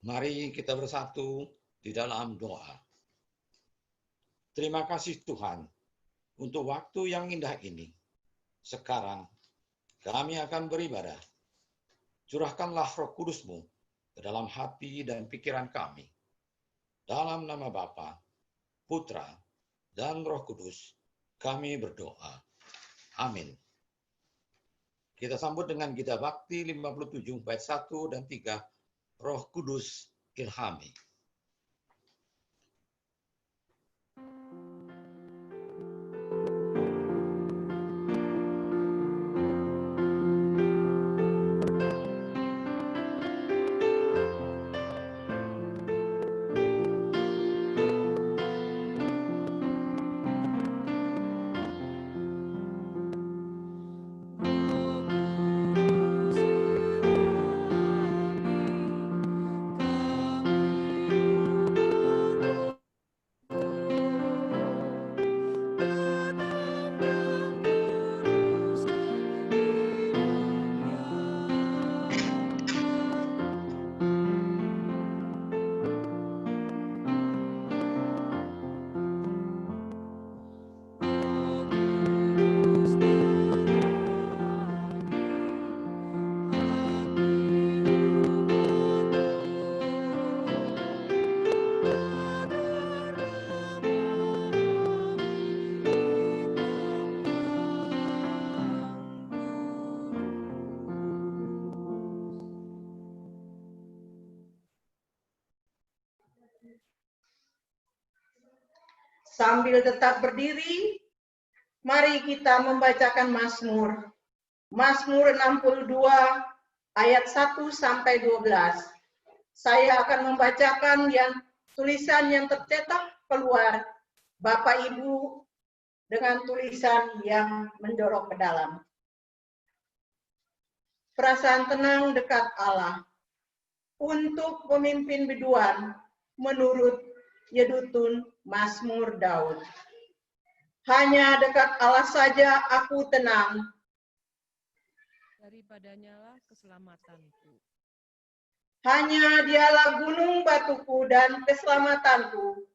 Mari kita bersatu di dalam doa. Terima kasih Tuhan untuk waktu yang indah ini. Sekarang kami akan beribadah. Curahkanlah Roh Kudus-Mu ke dalam hati dan pikiran kami. Dalam nama Bapa, Putra, dan Roh Kudus, kami berdoa. Amin. Kita sambut dengan Gita Bakti 57 bait 1 dan 3, Roh Kudus ilhami. Sambil tetap berdiri, mari kita membacakan Mazmur. Mazmur 62 ayat 1 sampai 12. Saya akan membacakan tulisan yang tercetak keluar Bapak Ibu dengan tulisan yang mendorong ke dalam. Perasaan tenang dekat Allah. Untuk pemimpin biduan menurut Yedutun Mazmur Daud. Hanya dekat Allah saja aku tenang. Daripadanya lah keselamatanku. Hanya dialah gunung batuku dan keselamatanku.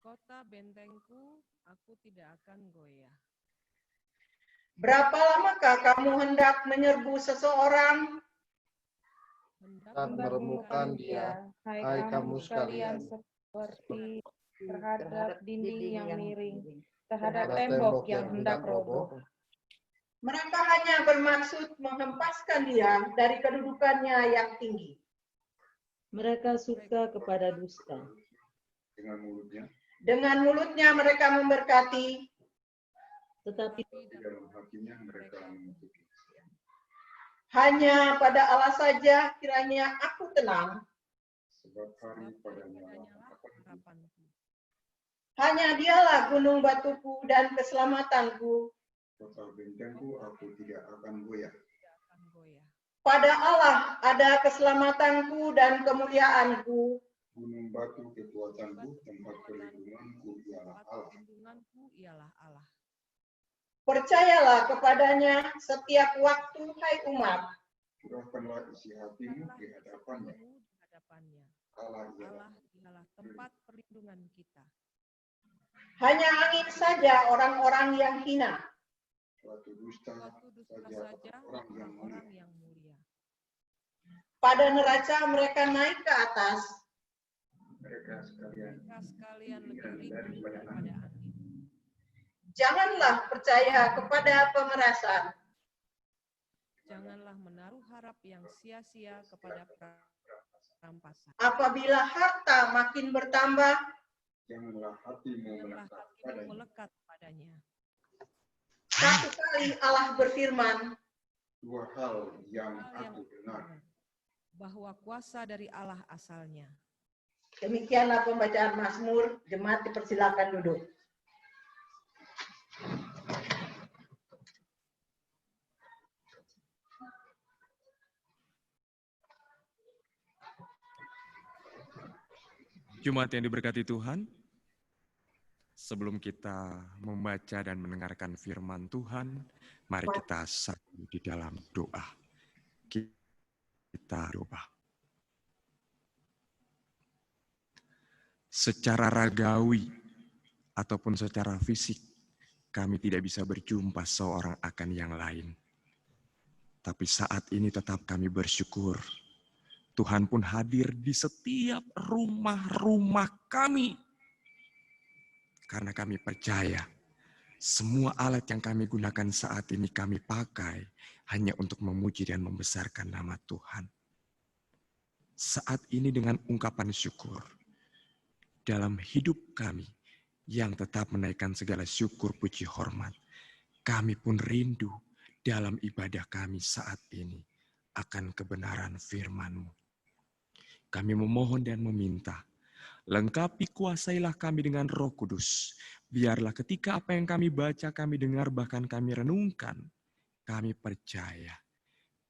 Kota bentengku, aku tidak akan goyah. Berapa lamakah kamu hendak menyerbu seseorang? Hendak meremukkan dia, hai kamu sekalian, seperti terhadap dinding yang miring, terhadap tembok yang hendak roboh. Mereka hanya bermaksud menghempaskan dia dari kedudukannya yang tinggi. Mereka suka kepada dusta. Dengan mulutnya mereka memberkati, Tetapi di dalam hatinya mereka mengutuki. hanya pada Allah saja kiranya aku tenang. Sebab hari padanya harapanku. Hanya dialah gunung batuku dan keselamatanku. kota bentengku aku tidak akan goyah. Pada Allah ada keselamatanku dan kemuliaanku. Gunung batu kekuatanku, tempat perlindunganku ialah Allah. Percayalah kepadanya setiap waktu, hai umat. Curahkanlah isi hatimu di hadapannya. Allah ialah tempat perlindungan kita. Hanya angin saja orang-orang yang hina. Suatu dusta saja orang yang mulia. Pada neraca mereka naik ke atas. Mereka sekalian lebih daripada angin. Janganlah percaya kepada pemerasan. Janganlah menaruh harap yang sia-sia kepada perampasan. Apabila harta makin bertambah, janganlah hatimu melekat padanya. Satu kali Allah berfirman, dua hal yang aku dengar, bahwa kuasa dari Allah asalnya. Demikianlah pembacaan Mazmur. Jemaat dipersilakan duduk. Jemaat yang diberkati Tuhan, sebelum kita membaca dan mendengarkan firman Tuhan, mari kita satu di dalam doa. Kita doa. secara ragawi ataupun secara fisik, kami tidak bisa berjumpa seorang akan yang lain. Tapi saat ini tetap kami bersyukur. Tuhan pun hadir di setiap rumah-rumah kami. Karena kami percaya, semua alat yang kami gunakan saat ini kami pakai hanya untuk memuji dan membesarkan nama Tuhan. Saat ini dengan ungkapan syukur, dalam hidup kami yang tetap menaikkan segala syukur, puji, hormat, kami pun rindu dalam ibadah kami saat ini akan kebenaran firman-Mu. Kami memohon dan meminta, lengkapi kuasailah kami dengan Roh Kudus. Biarlah ketika apa yang kami baca, kami dengar, bahkan kami renungkan, kami percaya,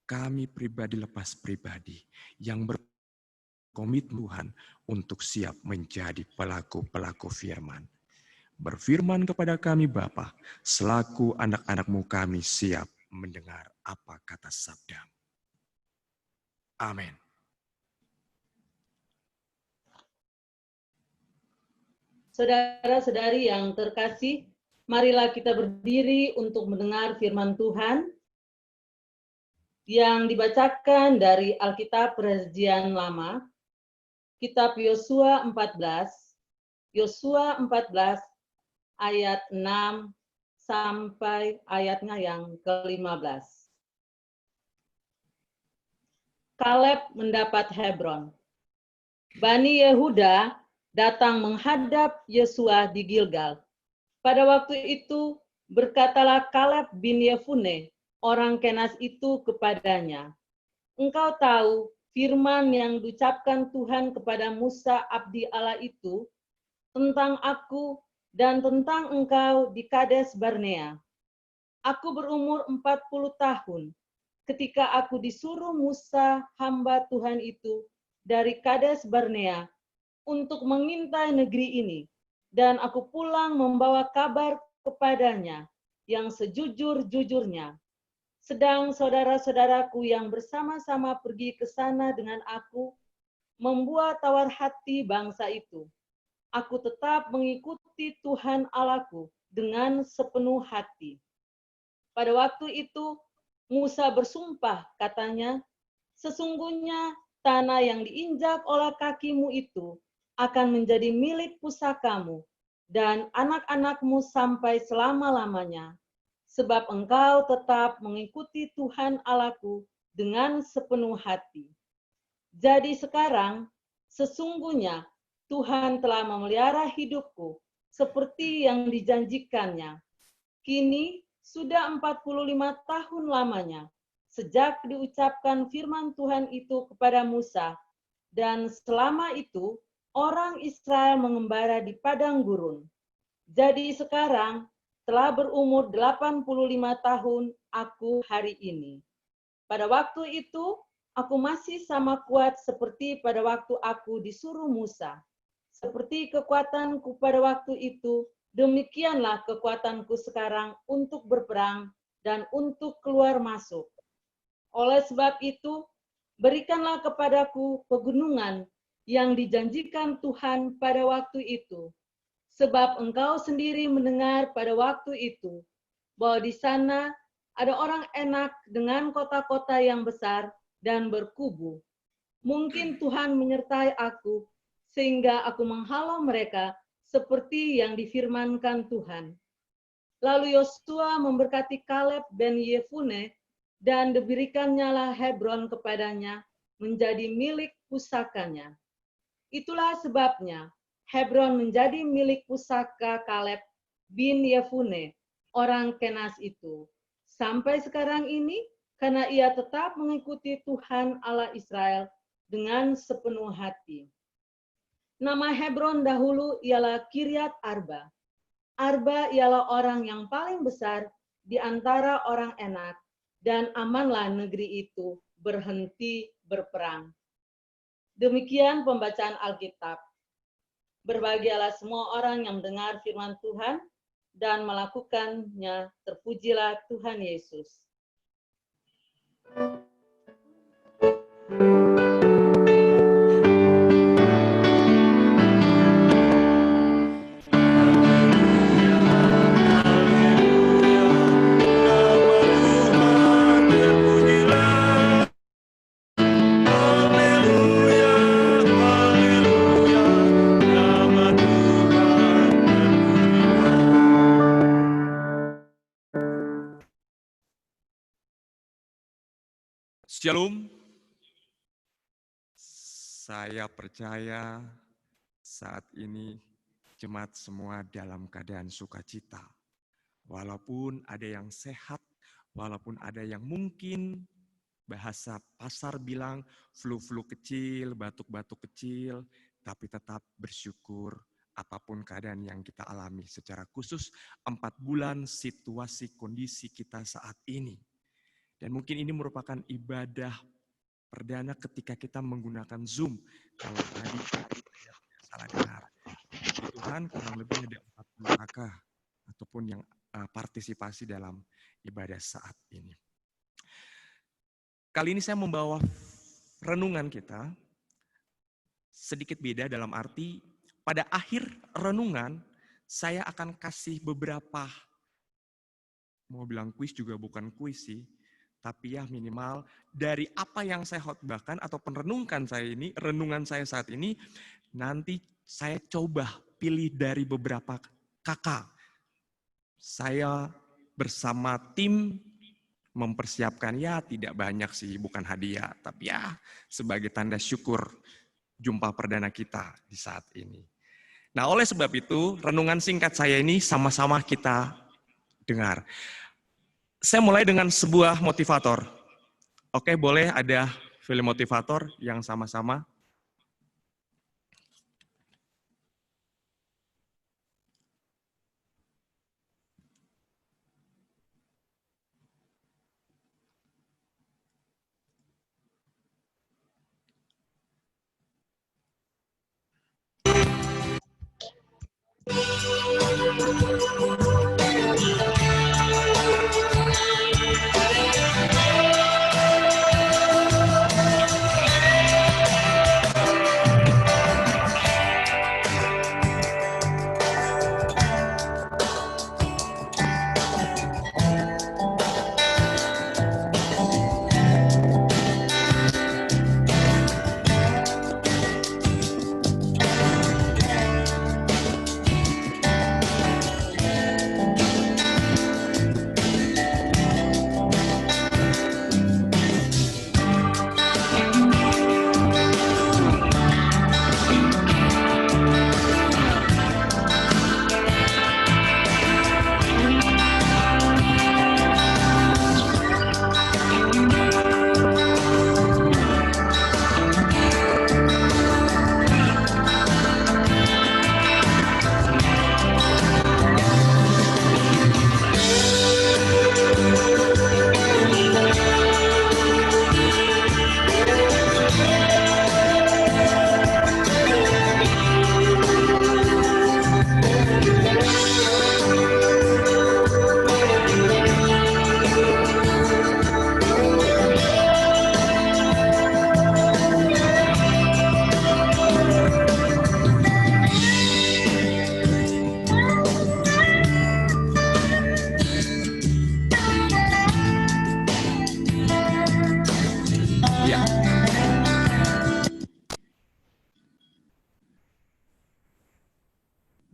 kami pribadi lepas pribadi yang berkomitmen Tuhan untuk siap menjadi pelaku-pelaku firman. Berfirman kepada kami Bapa, selaku anak-anak-Mu kami siap mendengar apa kata sabda-Mu. Amin. Saudara-saudari yang terkasih, marilah kita berdiri untuk mendengar firman Tuhan yang dibacakan dari Alkitab Perjanjian Lama, Kitab Yosua 14 ayat 6 sampai ayatnya yang ke-15. Kaleb mendapat Hebron. Bani Yehuda datang menghadap Yosua di Gilgal. Pada waktu itu berkatalah Kaleb bin Yefune, orang Kenas itu kepadanya, "Engkau tahu firman yang diucapkan Tuhan kepada Musa abdi Allah itu tentang aku dan tentang engkau di Kades Barnea. Aku berumur 40 tahun ketika aku disuruh Musa hamba Tuhan itu dari Kades Barnea untuk mengintai negeri ini, dan aku pulang membawa kabar kepadanya yang sejujur-jujurnya. Sedang saudara-saudaraku yang bersama-sama pergi ke sana dengan aku membuat tawar hati bangsa itu. Aku tetap mengikuti Tuhan Allahku dengan sepenuh hati." Pada waktu itu Musa bersumpah, katanya, "Sesungguhnya tanah yang diinjak oleh kakimu itu akan menjadi milik pusakamu dan anak-anakmu sampai selama-lamanya, sebab engkau tetap mengikuti Tuhan Allahku dengan sepenuh hati. Jadi sekarang, sesungguhnya Tuhan telah memelihara hidupku seperti yang dijanjikannya. Kini sudah 45 tahun lamanya, sejak diucapkan firman Tuhan itu kepada Musa, dan selama itu orang Israel mengembara di padang gurun. Jadi sekarang telah berumur 85 tahun aku hari ini. Pada waktu itu aku masih sama kuat seperti pada waktu aku disuruh Musa. Seperti kekuatanku pada waktu itu, demikianlah kekuatanku sekarang untuk berperang dan untuk keluar masuk. Oleh sebab itu, berikanlah kepadaku pegunungan yang dijanjikan Tuhan pada waktu itu. Sebab engkau sendiri mendengar pada waktu itu, bahwa di sana ada orang Enak dengan kota-kota yang besar dan berkubu. Mungkin Tuhan menyertai aku, sehingga aku menghalau mereka seperti yang difirmankan Tuhan." Lalu Yosua memberkati Kaleb bin Yefune, dan diberikannya lah Hebron kepadanya menjadi milik pusakanya. Itulah sebabnya Hebron menjadi milik pusaka Kaleb bin Yefune, orang Kenas itu, sampai sekarang ini, karena ia tetap mengikuti Tuhan Allah Israel dengan sepenuh hati. Nama Hebron dahulu ialah Kiryat Arba. Arba ialah orang yang paling besar di antara orang Enak, dan amanlah negeri itu berhenti berperang. Demikian pembacaan Alkitab. Berbahagialah semua orang yang mendengar firman Tuhan dan melakukannya. Terpujilah Tuhan Yesus. Shalom. Saya percaya saat ini jemaat semua dalam keadaan sukacita. Walaupun ada yang sehat, walaupun ada yang mungkin bahasa pasar bilang flu-flu kecil, batuk-batuk kecil, tapi tetap bersyukur apapun keadaan yang kita alami. Secara khusus 4 bulan situasi kondisi kita saat ini. Dan mungkin ini merupakan ibadah perdana ketika kita menggunakan Zoom. Kalau tadi salah dengar. Tuhan kurang lebih ada 40 kakak ataupun yang partisipasi dalam ibadah saat ini. Kali ini saya membawa renungan kita sedikit beda dalam arti pada akhir renungan saya akan kasih beberapa, mau bilang kuis juga bukan kuis sih, tapi ya minimal dari apa yang saya khotbahkan atau renungan saya saat ini, nanti saya coba pilih dari beberapa kakak. Saya bersama tim mempersiapkan, ya tidak banyak sih, bukan hadiah, tapi ya sebagai tanda syukur jumpa perdana kita di saat ini. Nah, oleh sebab itu, renungan singkat saya ini sama-sama kita dengar. Saya mulai dengan sebuah motivator. Oke, boleh ada film motivator yang sama-sama.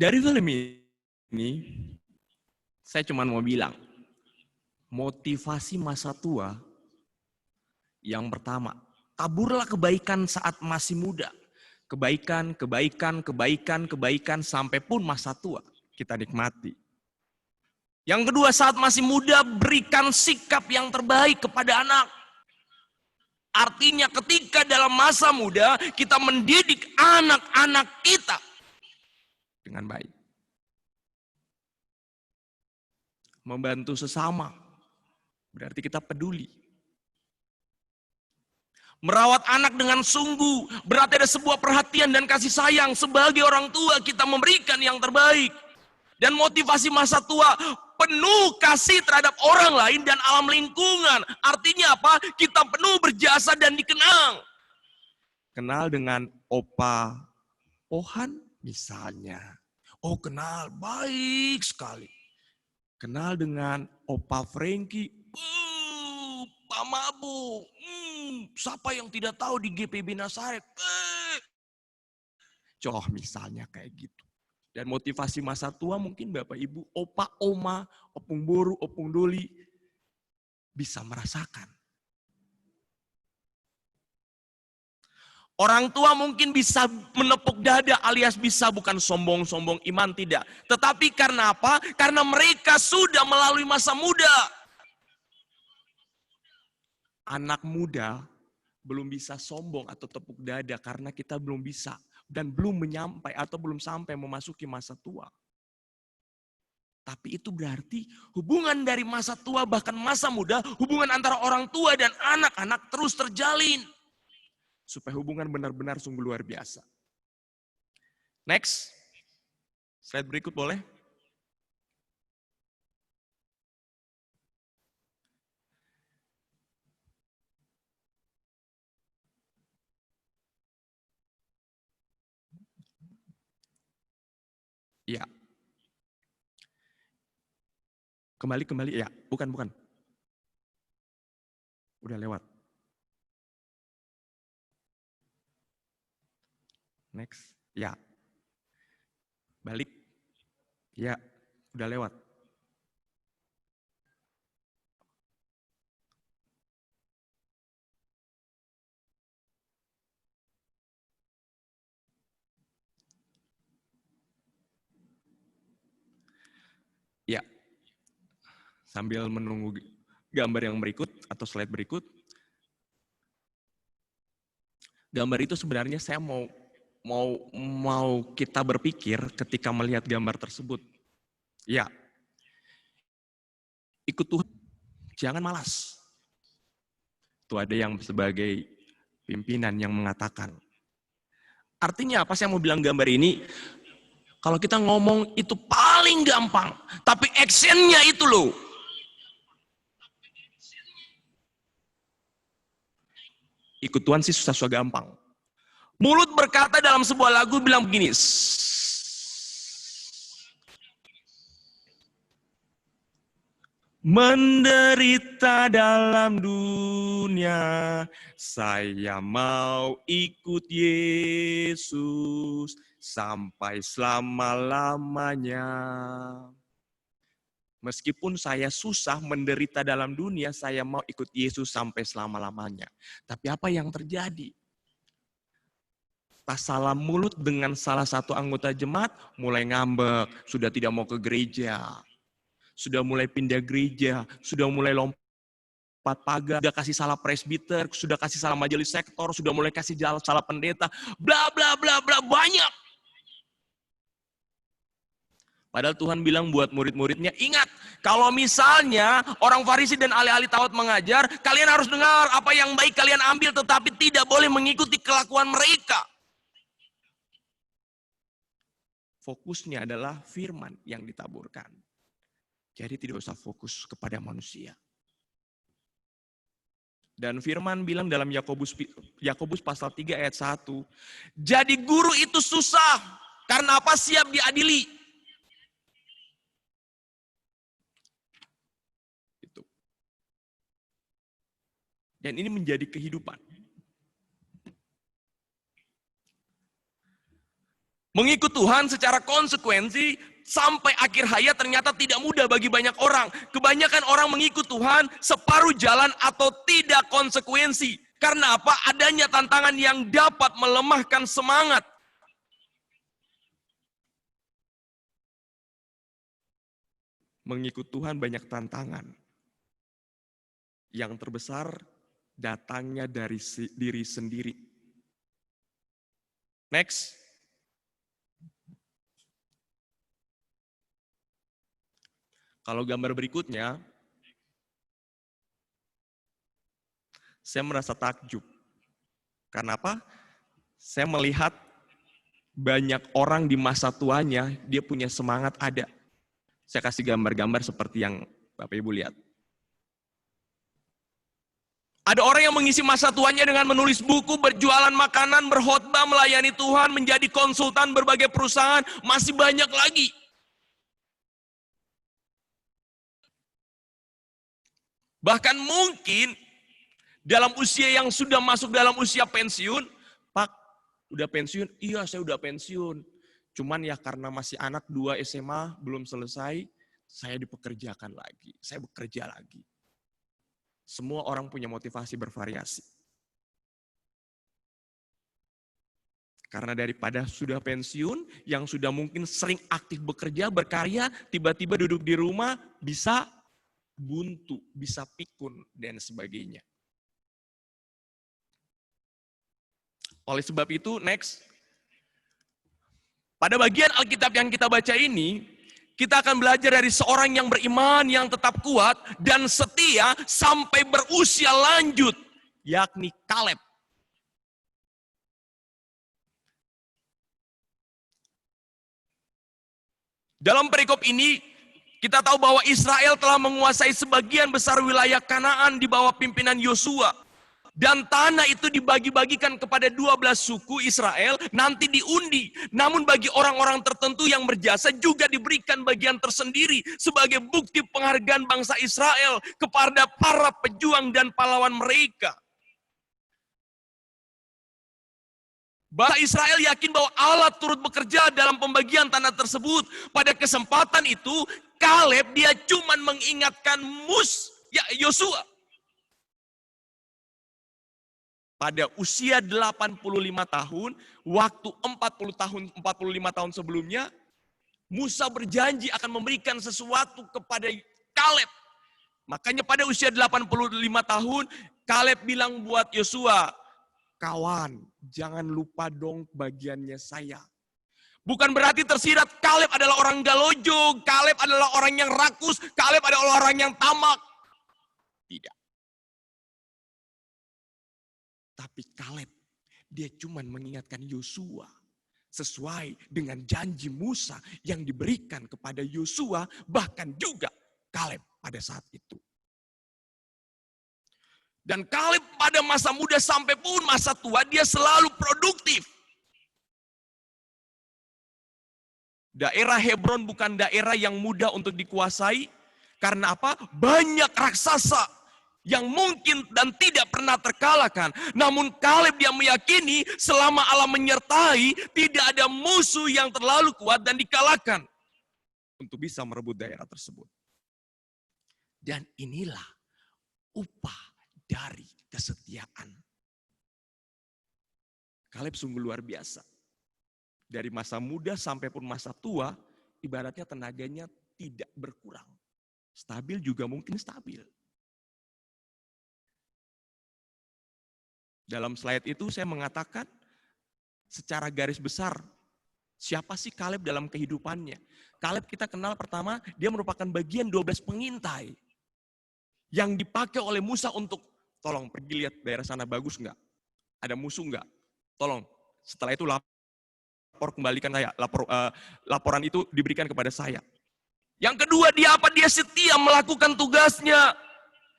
Dari film ini, saya cuma mau bilang, motivasi masa tua yang pertama, taburlah kebaikan saat masih muda. Kebaikan, kebaikan, kebaikan, kebaikan, sampai pun masa tua kita nikmati. Yang kedua, saat masih muda, berikan sikap yang terbaik kepada anak. Artinya ketika dalam masa muda, kita mendidik anak-anak kita dengan baik. Membantu sesama, berarti kita peduli. Merawat anak dengan sungguh, berarti ada sebuah perhatian dan kasih sayang. Sebagai orang tua, kita memberikan yang terbaik. Dan motivasi masa tua, penuh kasih terhadap orang lain dan alam lingkungan. Artinya apa? Kita penuh berjasa dan dikenal. Kenal dengan Opa Pohan misalnya. Oh, kenal, baik sekali. Kenal dengan Opa Frankie. Pak Mabu. Siapa yang tidak tahu di GPB Nazaret? Coh, misalnya kayak gitu. Dan motivasi masa tua mungkin Bapak Ibu, Opa, Oma, Opung Boru, Opung Doli bisa merasakan. Orang tua mungkin bisa menepuk dada alias bisa bukan sombong-sombong iman, tidak. Tetapi karena apa? Karena mereka sudah melalui masa muda. Anak muda belum bisa sombong atau tepuk dada karena kita belum bisa dan belum menyampai atau belum sampai memasuki masa tua. Tapi itu berarti hubungan dari masa tua bahkan masa muda, hubungan antara orang tua dan anak-anak terus terjalin. Supaya hubungan benar-benar sungguh luar biasa. Next, slide berikut boleh? Ya. Kembali, ya. Bukan. Udah lewat. Next, ya. Balik. Ya, udah lewat. Ya. Sambil menunggu gambar yang berikut atau slide berikut. Gambar itu sebenarnya saya mau kita berpikir ketika melihat gambar tersebut. Ya, ikut Tuhan, jangan malas. Itu ada yang sebagai pimpinan yang mengatakan. Artinya apa saya mau bilang gambar ini? Kalau kita ngomong itu paling gampang, tapi actionnya itu loh. Ikut Tuhan sih susah gampang. Mulut berkata dalam sebuah lagu bilang begini. Menderita dalam dunia, saya mau ikut Yesus sampai selama-lamanya. Meskipun saya susah menderita dalam dunia, saya mau ikut Yesus sampai selama-lamanya. Tapi apa yang terjadi? Pas salah mulut dengan salah satu anggota jemaat, mulai ngambek, sudah tidak mau ke gereja. Sudah mulai pindah gereja, sudah mulai lompat pagar, sudah kasih salah presbiter, sudah kasih salah majelis sektor, sudah mulai kasih salah pendeta, bla bla bla bla, banyak. Padahal Tuhan bilang buat murid-muridnya, ingat, kalau misalnya orang Farisi dan ahli-ahli Taurat mengajar, kalian harus dengar apa yang baik kalian ambil, tetapi tidak boleh mengikuti kelakuan mereka. Fokusnya adalah firman yang ditaburkan. Jadi tidak usah fokus kepada manusia. Dan firman bilang dalam Yakobus pasal 3 ayat 1, jadi guru itu susah, karena apa? Siap diadili. Itu. Dan ini menjadi kehidupan. Mengikut Tuhan secara konsekuensi sampai akhir hayat ternyata tidak mudah bagi banyak orang. Kebanyakan orang mengikut Tuhan separuh jalan atau tidak konsekuensi. Karena apa? Adanya tantangan yang dapat melemahkan semangat. Mengikut Tuhan banyak tantangan. Yang terbesar datangnya dari diri sendiri. Next. Kalau gambar berikutnya, saya merasa takjub. Karena apa? Saya melihat banyak orang di masa tuanya, dia punya semangat ada. Saya kasih gambar-gambar seperti yang Bapak Ibu lihat. Ada orang yang mengisi masa tuanya dengan menulis buku, berjualan makanan, berkhotbah, melayani Tuhan, menjadi konsultan berbagai perusahaan, masih banyak lagi. Bahkan mungkin dalam usia yang sudah masuk dalam usia pensiun, Pak, udah pensiun? Iya, saya udah pensiun. Cuman ya karena masih anak 2 SMA belum selesai, saya dipekerjakan lagi. Saya bekerja lagi. Semua orang punya motivasi bervariasi. Karena daripada sudah pensiun, yang sudah mungkin sering aktif bekerja, berkarya, tiba-tiba duduk di rumah, bisa buntu, bisa pikun, dan sebagainya. Oleh sebab itu, next. Pada bagian Alkitab yang kita baca ini, kita akan belajar dari seorang yang beriman, yang tetap kuat, dan setia sampai berusia lanjut, yakni Kaleb. Dalam perikop ini, kita tahu bahwa Israel telah menguasai sebagian besar wilayah Kanaan di bawah pimpinan Yosua. Dan tanah itu dibagi-bagikan kepada 12 suku Israel, nanti diundi. Namun bagi orang-orang tertentu yang berjasa juga diberikan bagian tersendiri sebagai bukti penghargaan bangsa Israel kepada para pejuang dan pahlawan mereka. Bangsa Israel yakin bahwa Allah turut bekerja dalam pembagian tanah tersebut. Pada kesempatan itu, Kaleb dia cuma mengingatkan Yosua. Pada usia 85 tahun, waktu 45 tahun sebelumnya, Musa berjanji akan memberikan sesuatu kepada Kaleb. Makanya pada usia 85 tahun, Kaleb bilang buat Yosua, kawan, jangan lupa dong bagiannya saya. Bukan berarti tersirat Kaleb adalah orang galojog, Kaleb adalah orang yang rakus, Kaleb adalah orang yang tamak. Tidak. Tapi Kaleb, dia cuma mengingatkan Yosua sesuai dengan janji Musa yang diberikan kepada Yosua, bahkan juga Kaleb pada saat itu. Dan Kaleb pada masa muda sampai pun masa tua, dia selalu produktif. Daerah Hebron bukan daerah yang mudah untuk dikuasai. Karena apa? Banyak raksasa yang mungkin dan tidak pernah terkalahkan. Namun Kaleb dia meyakini selama Allah menyertai, tidak ada musuh yang terlalu kuat dan dikalahkan untuk bisa merebut daerah tersebut. Dan inilah upah dari kesetiaan. Kaleb sungguh luar biasa. Dari masa muda sampai pun masa tua, ibaratnya tenaganya tidak berkurang. Stabil juga mungkin stabil. Dalam slide itu saya mengatakan secara garis besar, siapa sih Kaleb dalam kehidupannya? Kaleb kita kenal pertama, dia merupakan bagian 12 pengintai yang dipakai oleh Musa untuk tolong pergi lihat daerah sana bagus nggak? Ada musuh nggak? Tolong. Setelah itu lapor kembalikan saya. Laporan itu diberikan kepada saya. Yang kedua dia apa? Dia setia melakukan tugasnya.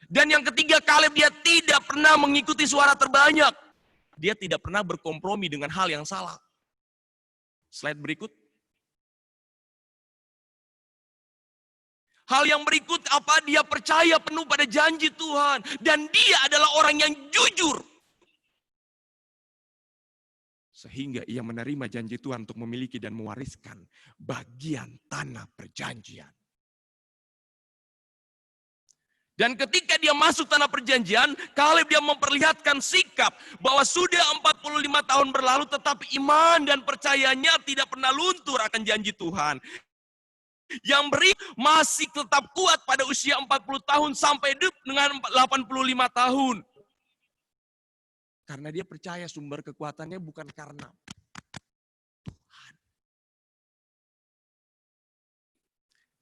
Dan yang ketiga Kaleb dia tidak pernah mengikuti suara terbanyak. Dia tidak pernah berkompromi dengan hal yang salah. Slide berikut. Hal yang berikut apa? Dia percaya penuh pada janji Tuhan. Dan dia adalah orang yang jujur. Sehingga ia menerima janji Tuhan untuk memiliki dan mewariskan bagian tanah perjanjian. Dan ketika dia masuk tanah perjanjian, Kaleb dia memperlihatkan sikap bahwa sudah 45 tahun berlalu tetapi iman dan percayanya tidak pernah luntur akan janji Tuhan. Yang beri masih tetap kuat pada usia 40 tahun sampai hidup dengan 85 tahun. Karena dia percaya sumber kekuatannya bukan karena Tuhan.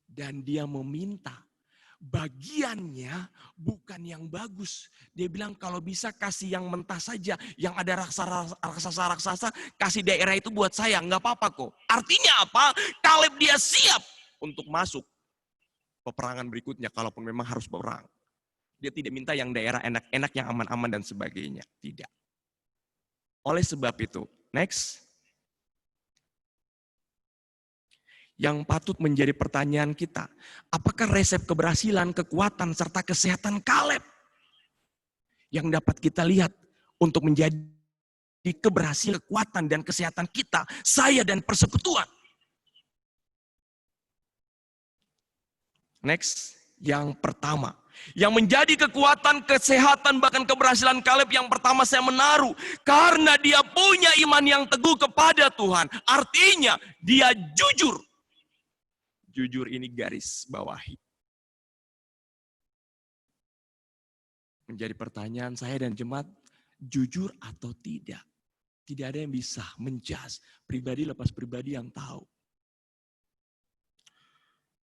Dan dia meminta bagiannya bukan yang bagus. Dia bilang kalau bisa kasih yang mentah saja. Yang ada raksasa-raksasa, kasih daerah itu buat saya. Enggak apa-apa kok. Artinya apa? Kaleb dia siap untuk masuk peperangan berikutnya. Kalaupun memang harus berperang. Dia tidak minta yang daerah enak-enak, yang aman-aman dan sebagainya. Tidak. Oleh sebab itu, next. Yang patut menjadi pertanyaan kita, apakah resep keberhasilan, kekuatan, serta kesehatan Kaleb yang dapat kita lihat untuk menjadi keberhasilan, kekuatan, dan kesehatan kita, saya dan persekutuan? Next, yang pertama, Yang menjadi kekuatan, kesehatan, bahkan keberhasilan Kaleb yang pertama saya menaruh. Karena dia punya iman yang teguh kepada Tuhan. Artinya dia jujur. Jujur ini garis bawahi. Menjadi pertanyaan saya dan jemaat, jujur atau tidak? Tidak ada yang bisa menjudge. Pribadi lepas pribadi yang tahu.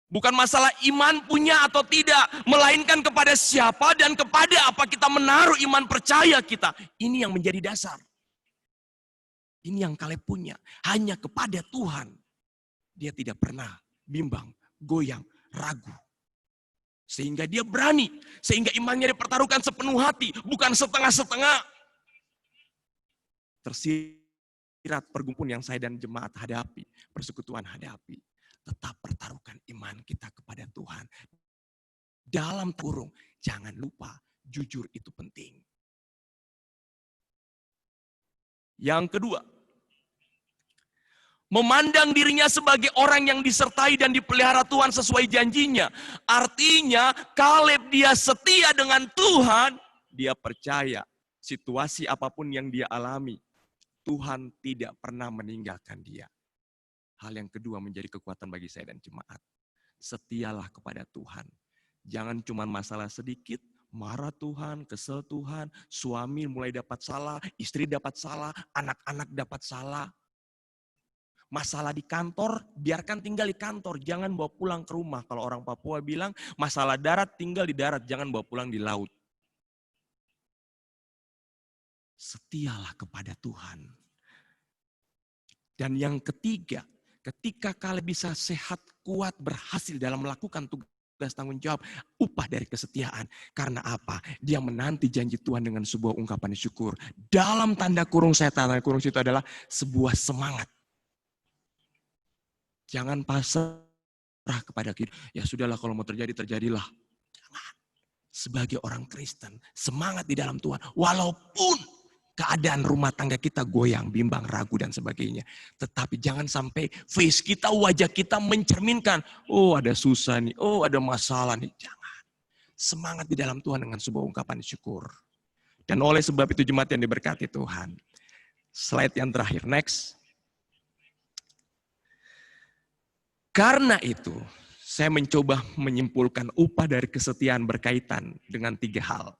Bukan masalah iman punya atau tidak, melainkan kepada siapa dan kepada apa kita menaruh iman percaya kita. Ini yang menjadi dasar. Ini yang Kaleb punya, hanya kepada Tuhan. Dia tidak pernah bimbang, goyang, ragu. Sehingga dia berani, sehingga imannya dipertaruhkan sepenuh hati, bukan setengah-setengah. Tersirat pergumulan yang saya dan jemaat hadapi, persekutuan hadapi. Tetap pertaruhkan iman kita kepada Tuhan. Dalam kurung, jangan lupa jujur itu penting. Yang kedua, memandang dirinya sebagai orang yang disertai dan dipelihara Tuhan sesuai janjinya. Artinya, Kaleb dia setia dengan Tuhan, dia percaya situasi apapun yang dia alami, Tuhan tidak pernah meninggalkan dia. Hal yang kedua menjadi kekuatan bagi saya dan jemaat. Setialah kepada Tuhan. Jangan cuma masalah sedikit, marah Tuhan, kesel Tuhan, suami mulai dapat salah, istri dapat salah, anak-anak dapat salah. Masalah di kantor, biarkan tinggal di kantor, jangan bawa pulang ke rumah. Kalau orang Papua bilang, masalah darat tinggal di darat, jangan bawa pulang di laut. Setialah kepada Tuhan. Dan yang ketiga, ketika Kaleb bisa sehat, kuat, berhasil dalam melakukan tugas tanggung jawab, upah dari kesetiaan. Karena apa? Dia menanti janji Tuhan dengan sebuah ungkapan syukur. Dalam tanda kurung saya, tanda kurung itu adalah sebuah semangat. Jangan pasrah kepada kita. Ya sudahlah, kalau mau terjadi, terjadilah. Jangan. Sebagai orang Kristen, semangat di dalam Tuhan. Walaupun keadaan rumah tangga kita goyang, bimbang, ragu, dan sebagainya. Tetapi jangan sampai face kita, wajah kita mencerminkan, oh ada susah nih, oh ada masalah nih. Jangan. Semangat di dalam Tuhan dengan sebuah ungkapan syukur. Dan oleh sebab itu jemaat yang diberkati Tuhan. Slide yang terakhir, next. Karena itu, saya mencoba menyimpulkan upah dari kesetiaan berkaitan dengan 3 hal.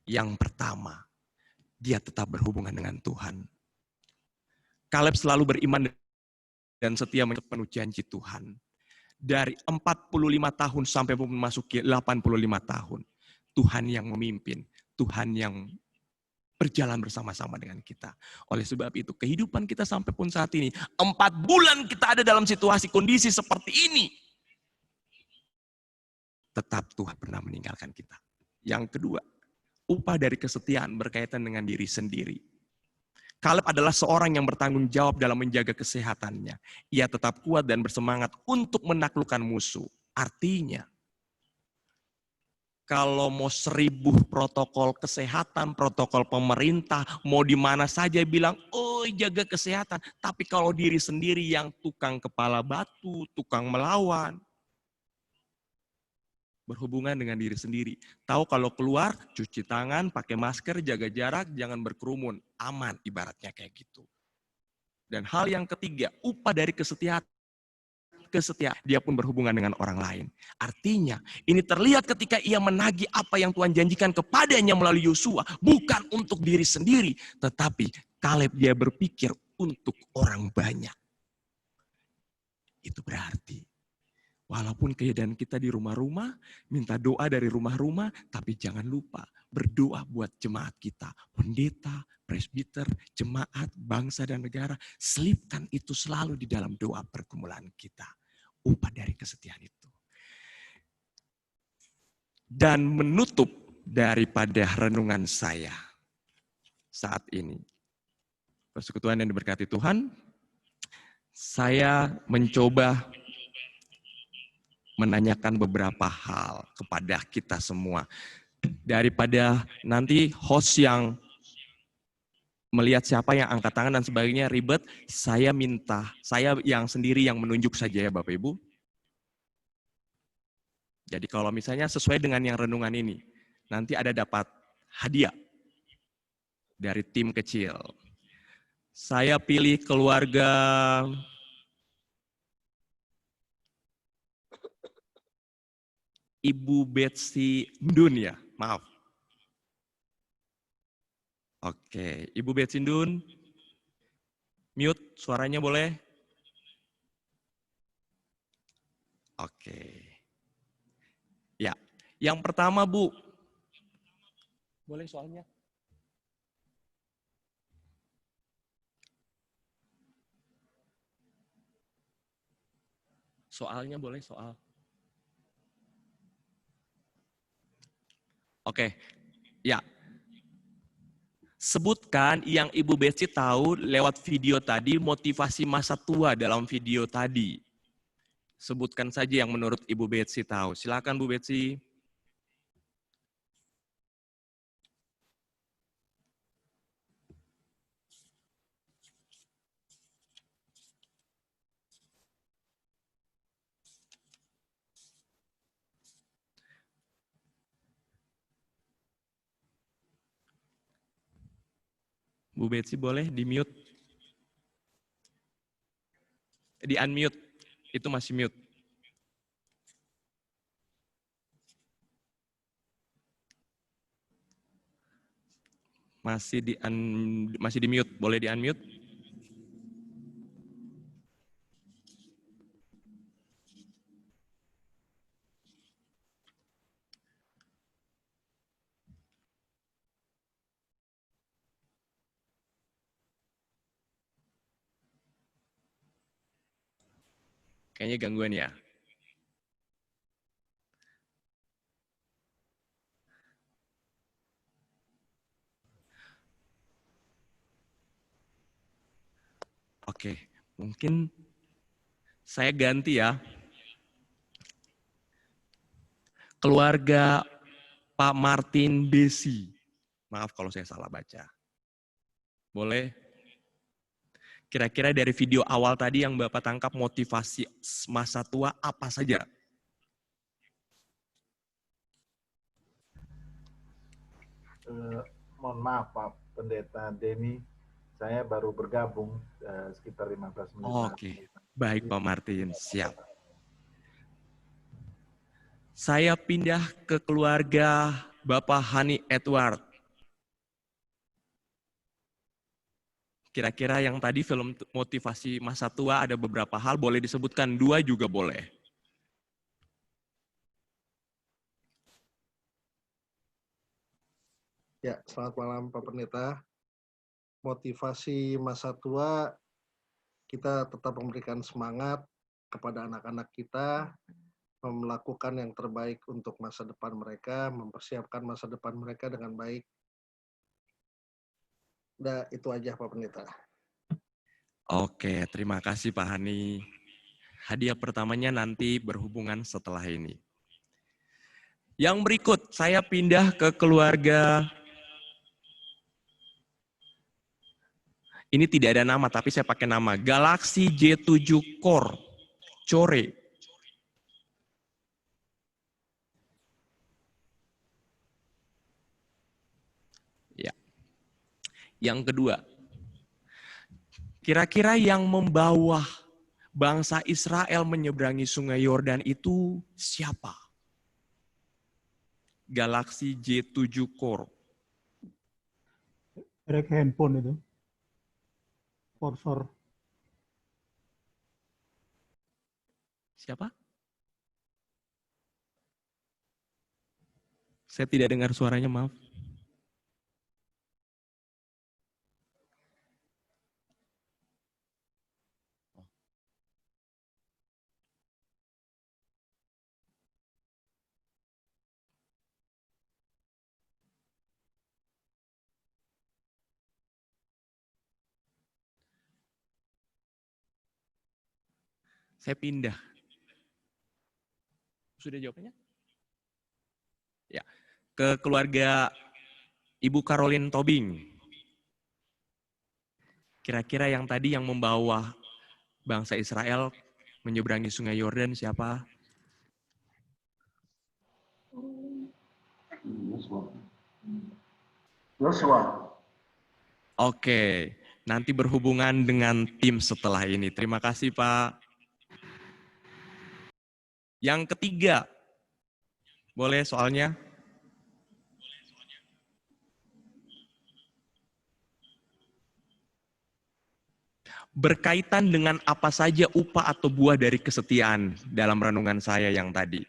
Yang pertama, dia tetap berhubungan dengan Tuhan. Kaleb selalu beriman dan setia memenuhi janji Tuhan. Dari 45 tahun sampai memasuki 85 tahun. Tuhan yang memimpin, Tuhan yang berjalan bersama-sama dengan kita. Oleh sebab itu, kehidupan kita sampai pun saat ini, 4 bulan kita ada dalam situasi kondisi seperti ini. Tetap Tuhan pernah meninggalkan kita. Yang kedua, upah dari kesetiaan berkaitan dengan diri sendiri. Kaleb adalah seorang yang bertanggung jawab dalam menjaga kesehatannya. Ia tetap kuat dan bersemangat untuk menaklukkan musuh. Artinya, kalau mau 1000 protokol kesehatan, protokol pemerintah, mau di mana saja bilang, oh jaga kesehatan. Tapi kalau diri sendiri yang tukang kepala batu, tukang melawan, berhubungan dengan diri sendiri. Tahu kalau keluar, cuci tangan, pakai masker, jaga jarak, jangan berkerumun. Aman ibaratnya kayak gitu. Dan hal yang ketiga, upah dari kesetiaan. Dia pun berhubungan dengan orang lain. Artinya, ini terlihat ketika ia menagih apa yang Tuhan janjikan kepadanya melalui Yosua. Bukan untuk diri sendiri, tetapi Kaleb dia berpikir untuk orang banyak. Itu berarti, walaupun keadaan kita di rumah-rumah, minta doa dari rumah-rumah, tapi jangan lupa berdoa buat jemaat kita. Pendeta, presbiter, jemaat, bangsa dan negara. Selipkan itu selalu di dalam doa pergumulan kita. Upah dari kesetiaan itu. Dan menutup daripada renungan saya saat ini. Persekutuan yang diberkati Tuhan, saya mencoba menanyakan beberapa hal kepada kita semua. Daripada nanti host yang melihat siapa yang angkat tangan dan sebagainya ribet, saya minta, saya yang sendiri yang menunjuk saja ya Bapak Ibu. Jadi kalau misalnya sesuai dengan yang renungan ini, nanti ada dapat hadiah dari tim kecil. Saya pilih keluarga Ibu Betsy Ndun ya, maaf. Oke, Ibu Betsy Ndun, mute suaranya boleh? Oke. Ya, yang pertama Bu. Boleh soalnya? Soalnya boleh soal. Oke, ya. Sebutkan yang Ibu Betsy tahu lewat video tadi, motivasi masa tua dalam video tadi. Sebutkan saja yang menurut Ibu Betsy tahu. Silakan Bu Betsy. Bu Betsy boleh di-mute? Di-unmute, itu masih mute. Masih di-mute, boleh di-unmute? Kayaknya gangguan ya. Oke, mungkin saya ganti ya. Keluarga Pak Martin Besi. Maaf kalau saya salah baca. Boleh? Kira-kira dari video awal tadi yang Bapak tangkap motivasi masa tua apa saja? Mohon maaf Pak Pendeta Denny, saya baru bergabung sekitar 15 menit. Oke, baik Pak Martin, siap. Saya pindah ke keluarga Bapak Hani Edward. Kira-kira yang tadi film motivasi masa tua ada beberapa hal, boleh disebutkan 2 juga boleh. Ya, selamat malam Pak Pendeta. Motivasi masa tua, kita tetap memberikan semangat kepada anak-anak kita, melakukan yang terbaik untuk masa depan mereka, mempersiapkan masa depan mereka dengan baik. Udah, itu aja Pak Pendeta. Oke, terima kasih Pak Hani. Hadiah pertamanya nanti berhubungan setelah ini. Yang berikut, saya pindah ke keluarga. Ini tidak ada nama, tapi saya pakai nama. Galaxy J7 Core. Ya. Yang kedua, kira-kira yang membawa bangsa Israel menyeberangi sungai Yordan itu siapa? Galaxy J7 Core. Merek handphone itu. Sponsor. Siapa? Saya tidak dengar suaranya, maaf. Saya pindah. Sudah jawabannya? Ya, ke keluarga Ibu Caroline Tobing. Kira-kira yang tadi yang membawa bangsa Israel menyeberangi sungai Yordan siapa? Joshua. Oke, nanti berhubungan dengan tim setelah ini. Terima kasih, Pak. Yang ketiga, boleh soalnya? Berkaitan dengan apa saja upah atau buah dari kesetiaan dalam renungan saya yang tadi.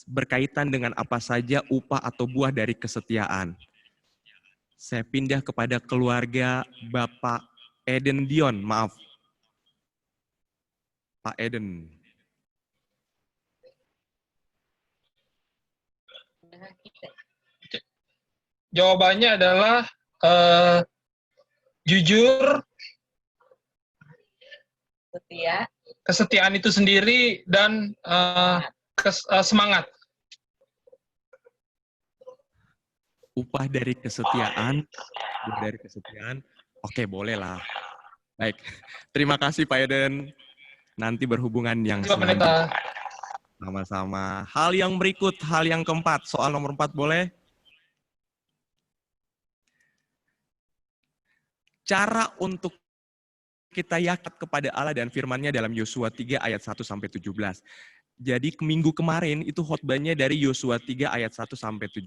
Berkaitan dengan apa saja upah atau buah dari kesetiaan. Saya pindah kepada keluarga Bapak Eden Dion, maaf. Pak Eden. Jawabannya adalah jujur, kesetiaan itu sendiri, dan semangat. Upah dari kesetiaan, buah dari kesetiaan. Oke, boleh lah. Baik, terima kasih Pak Eden. Nanti berhubungan yang selanjutnya. Sama-sama. Hal yang berikut, hal yang keempat. Soal nomor 4 boleh? Cara untuk kita yakin kepada Allah dan firman-Nya dalam Yosua 3 ayat 1-17. Jadi minggu kemarin itu khotbahnya dari Yosua 3 ayat 1-17.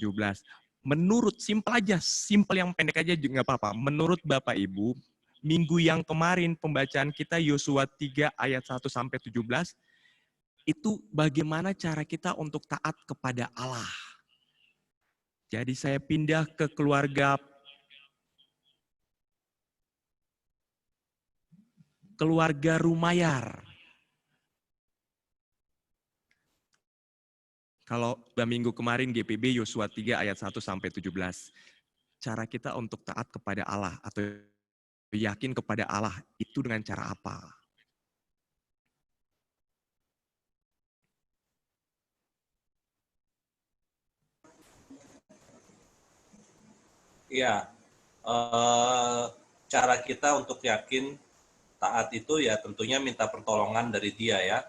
Menurut, simpel aja, simpel yang pendek aja juga nggak apa-apa. Menurut Bapak Ibu, minggu yang kemarin pembacaan kita Yosua 3 ayat 1-17, itu bagaimana cara kita untuk taat kepada Allah. Jadi saya pindah ke keluarga Rumayar. Kalau minggu kemarin GPB Yosua 3 ayat 1-17. Cara kita untuk taat kepada Allah atau yakin kepada Allah itu dengan cara apa? Iya, cara kita untuk yakin taat itu ya tentunya minta pertolongan dari Dia ya,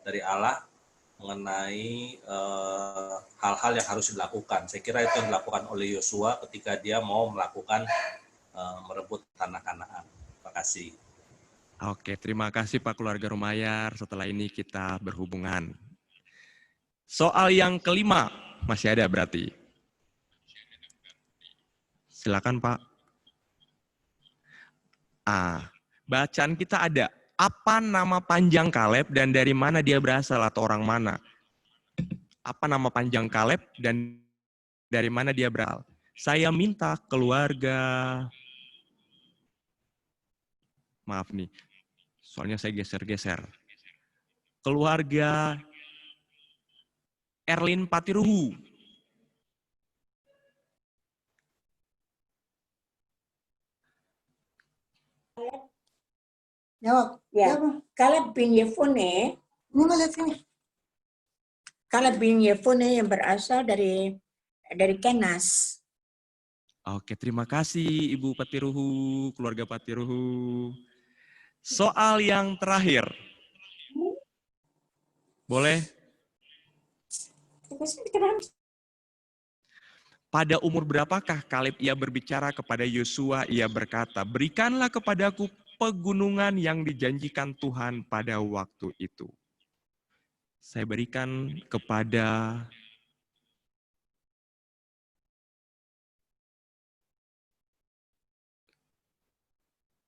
dari Allah mengenai hal-hal yang harus dilakukan. Saya kira itu yang dilakukan oleh Yosua ketika dia mau melakukan merebut tanah Kanaan. Terima kasih. Oke, terima kasih Pak keluarga Rumayar. Setelah ini kita berhubungan. Soal yang kelima, masih ada berarti. Silakan Pak. Bacaan kita ada. Apa nama panjang Kaleb dan dari mana dia berasal atau orang mana? Apa nama panjang Kaleb dan dari mana dia berasal? Saya minta keluarga... Maaf nih, soalnya saya geser-geser. Keluarga Erlin Patiruhu. Jawab. Ya. Kaleb bin Yefune. Ini lihat sini. Kaleb bin Yefune yang berasal dari Kenas. Oke, terima kasih Ibu Patiruhu, keluarga Patiruhu. Soal yang terakhir. Boleh? Pada umur berapakah Kaleb ia berbicara kepada Yosua, ia berkata, "Berikanlah kepadaku pegunungan yang dijanjikan Tuhan pada waktu itu." Saya berikan kepada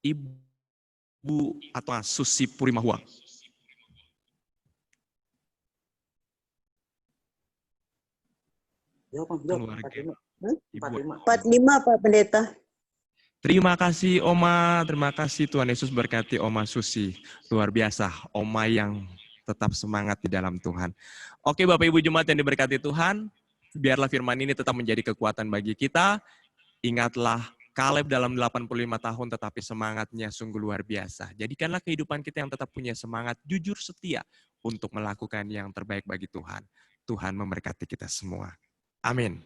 Ibu atau Susi Purimahua. Keluarga. 45 Pak Pendeta. Terima kasih Oma, terima kasih Tuhan Yesus berkati Oma Susi. Luar biasa, Oma yang tetap semangat di dalam Tuhan. Oke Bapak Ibu Jemaat yang diberkati Tuhan, biarlah firman ini tetap menjadi kekuatan bagi kita. Ingatlah Kaleb dalam 85 tahun tetapi semangatnya sungguh luar biasa. Jadikanlah kehidupan kita yang tetap punya semangat, jujur setia untuk melakukan yang terbaik bagi Tuhan. Tuhan memberkati kita semua. Amin.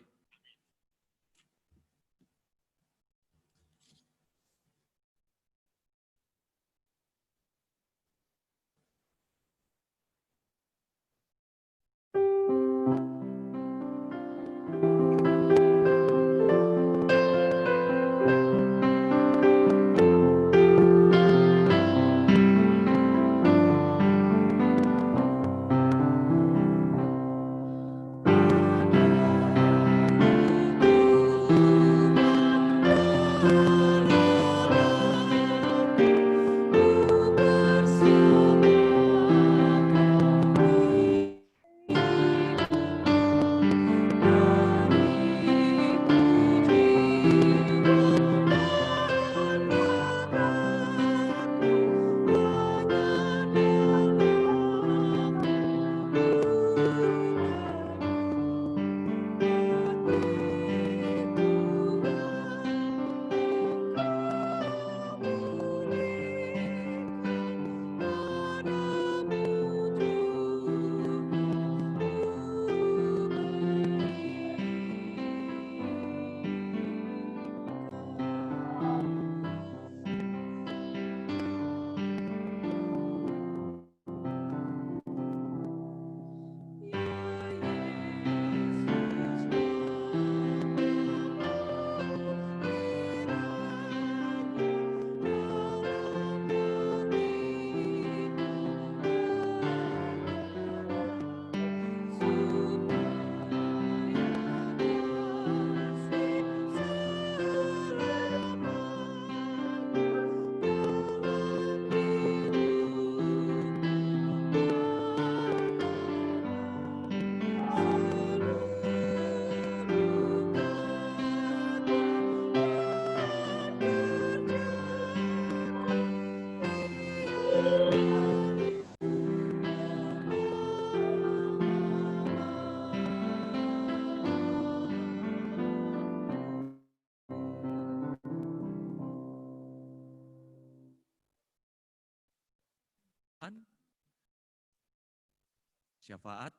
syafaat,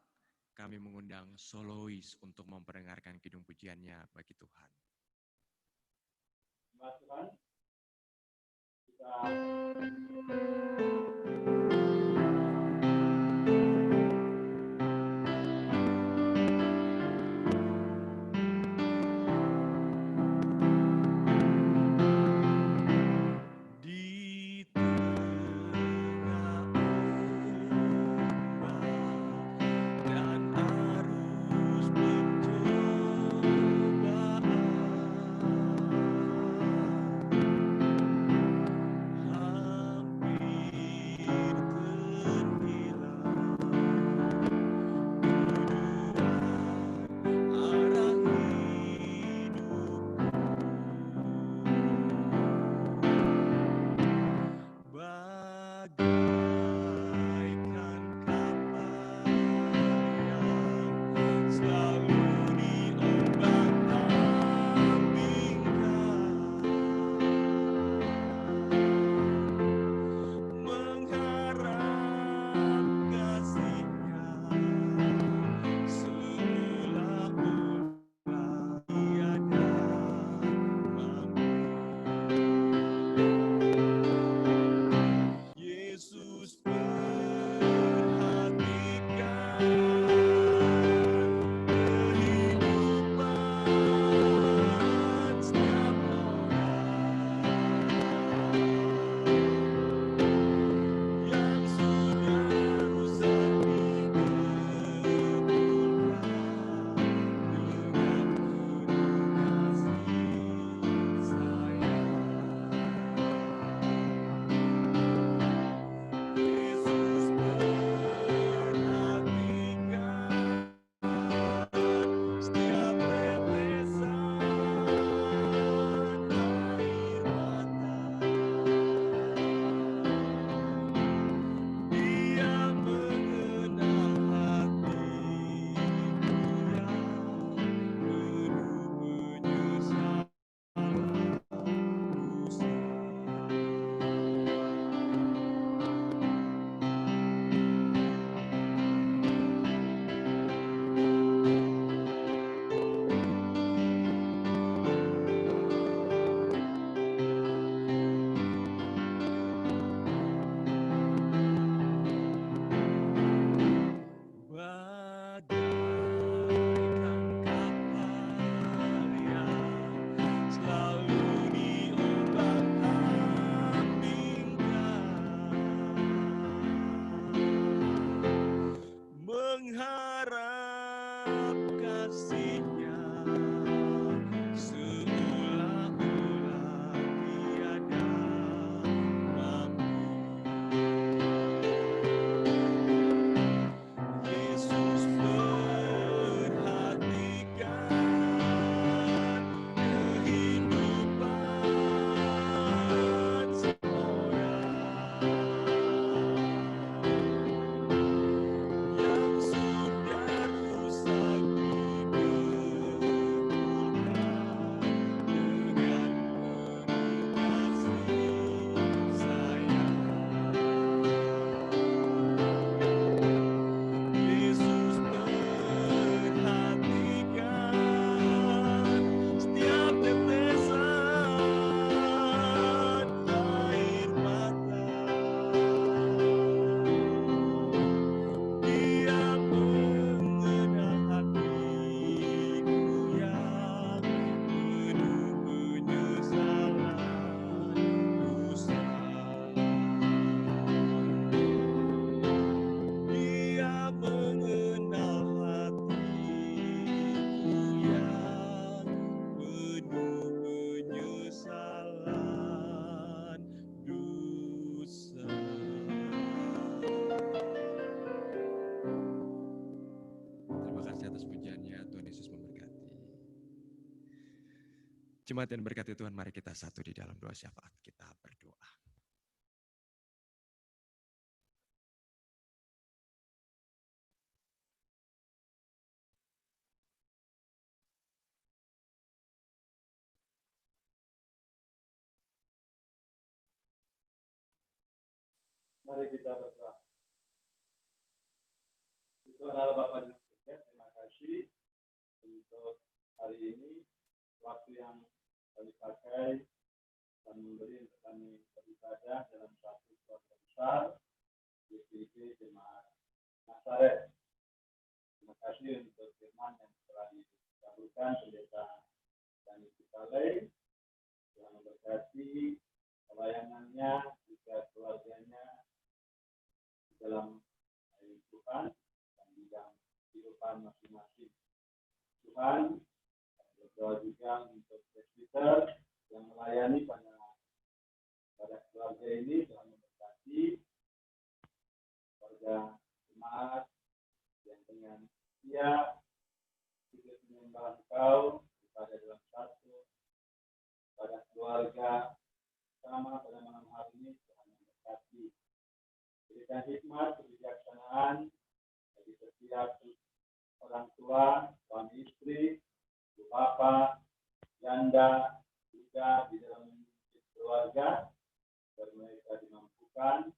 kami mengundang solois untuk memperdengarkan kidung pujiannya bagi Tuhan. Tuhan, kita Jemaat yang berkati Tuhan, mari kita satu di dalam doa syafaat. Kita berdoa. Mari kita berdoa. Tuhan Allah Bapa di surga, terima kasih untuk hari ini, waktu yang kami pakai dan memberi untuk kami beribadah dalam satu keluarga besar GPIB Jemaat Nazaret. Terima kasih untuk firman yang telah dikabulkan Pendeta Dani Citalei, yang memberkati pelayanannya juga keluarganya dalam kehidupan dan bidang kehidupan masing-masing. Tuhan, berdoa juga untuk presbiter yang melayani pada keluarga ini, Tuhan memberkati keluarga jemaat yang dengan dia hidup menyembah Engkau pada dalam satu pada keluarga sama pada malam hari ini. Tuhan memberkati, berikan hikmat kebijaksanaan bagi setiap orang tua, suami istri, ibu bapa, janda juga di dalam keluarga, agar mereka dimampukan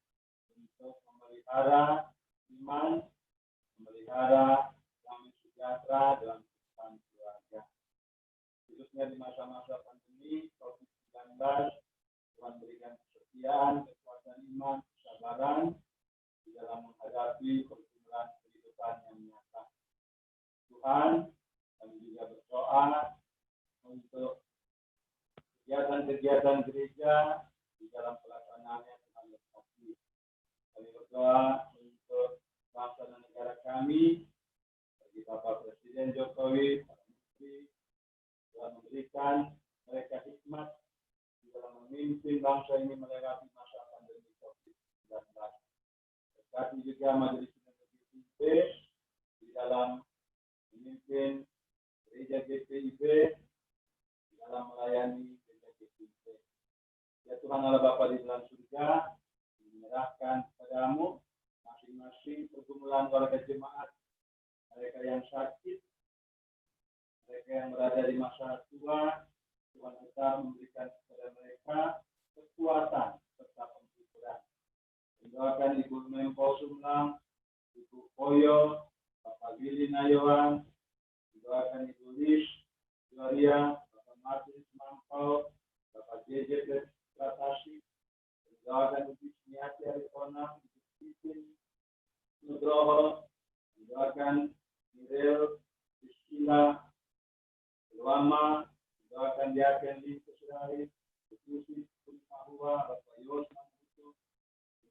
untuk memelihara iman, memelihara damai sejahtera dalam kehidupan keluarga. Khususnya di masa-masa pandemi COVID-19, Tuhan berikan kesetiaan, kekuatan iman, kesabaran di dalam menghadapi pergumulan kehidupan yang nyata. Tuhan, kami juga berdoa untuk kegiatan-kegiatan gereja di dalam pelaksanaannya Tuhan berkati. Kami berdoa untuk bangsa dan negara kami, bagi Bapak Presiden Jokowi, para menteri, Tuhan memberikan mereka hikmat di dalam memimpin bangsa ini melewati masa pandemi COVID-19. Berkati juga Majelis GPIB di dalam memimpin gereja GPIB, di dalam melayani gereja GPIB. Ya Tuhan Allah Bapa di dalam surga, menyerahkan kepadamu masing-masing pergumulan warga jemaat, mereka yang sakit, mereka yang berada di masa tua. Tuhan tetap memberikan kepada mereka kekuatan serta penghiburan. Mendoakan Ibu Mempo Sumlang, Ibu Koyo, Bapak Billy Nayawan, mendoakan Ibu Lis Gloria, Bapak Martin Mampau, Bapak JJ Pratasi, mendoakan Ibu Sniati Arifona, Ibu Titin Nugroho, mendoakan Mirel Priscilla Luama, mendoakan Diaken Linkus Rai, Institusi Kunpahua, Bapak Yos Mamputu,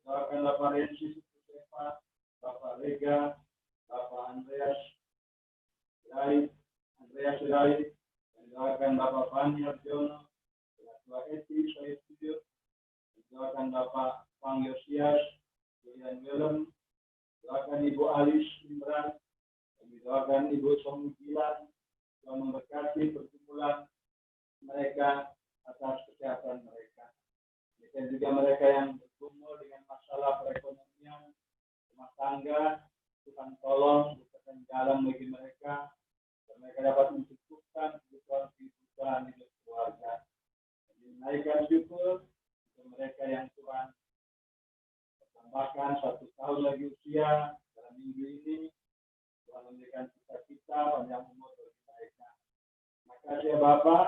mendoakan Bapak Rensi Sukusepa, Bapak Rega, Bapak Andreas Rai, mendoakan Bapak Fani Arjono, Ketua Eti Saya Studio, mendoakan Bapak Pang Yosias, Julian Willem, mendoakan Ibu Alis Imran, mendoakan Ibu Song Gilan, Tuhan memberkati pergumulan mereka atas kesehatan mereka. Dan juga mereka yang bergumul dengan masalah perekonomian, rumah tangga, Tuhan tolong bukakan jalan bagi mereka, agar mereka dapat mencukupkan kebutuhan hidup keluarga. Menaikkan syukur untuk mereka yang Tuhan tambahkan 1 tahun lagi usia dalam minggu ini. Tuhan memberikan cita-cita panjang umur bagi mereka. Terima kasih ya Bapak,